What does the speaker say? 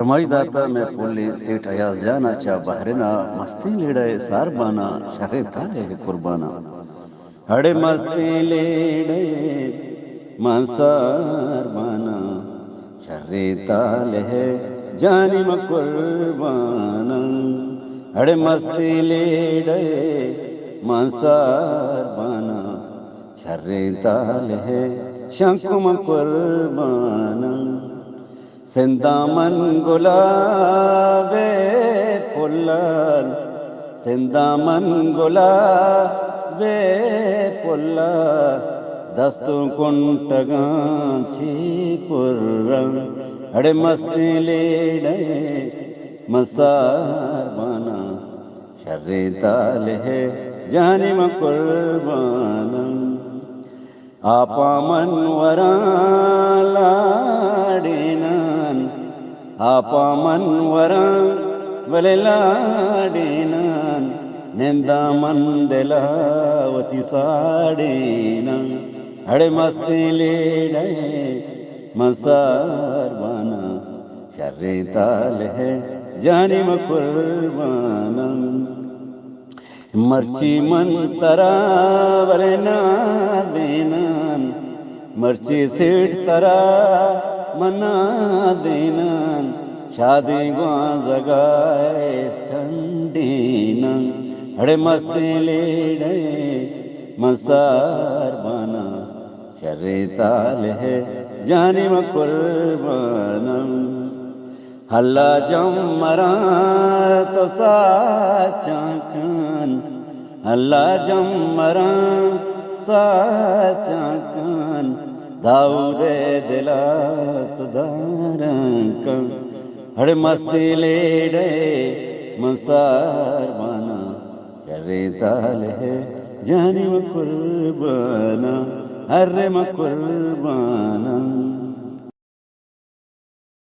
समाजदारता में पुली सेठ अयाज जाना चा बहरेना मस्ती लेड़े सारबाना शरे ताले है कुर्बाना हड़े मस्ती लेड़े मंसार बाना शरे ताले है जानी म कुर्बाना हड़े मस्ती लेड़े मंसार बाना शरे ताले है शंकुम कुर्बाना सेंदामन गुलाबे पुल्लाल सेंदामन गुलाबे पुल्लाल दस्तु कुंटगांची पुर्रं अड़े मस्ती लेडे मसार बाना शर्रे ताले है जानी म कुर्बाना आपा मन वरा लाडिनान आपा मन वरा वले लाडिनान निंदा मन दिलावती साड़ीना अड़े मस्ती लेडे मसार बाना शर्रे ताल है जानी म कुर्बाना मर्ची मन तरा वले ना देनान मर्ची सेठ तरा मना देनान शादी गुआ जगाए ठंडीना अड़े मस्ती लेडे मसार बाना शर्रे ताल है जानी म कुर्बाना हल्ला जम मरा तो साचा कान हल्ला जम मरा साचा कान दाऊदे दिला तो दारंका हड़े मस्ती लेडे मसार बाना शर्रे ताल है जानी म कुर्बाना अरे म कुर्बाना।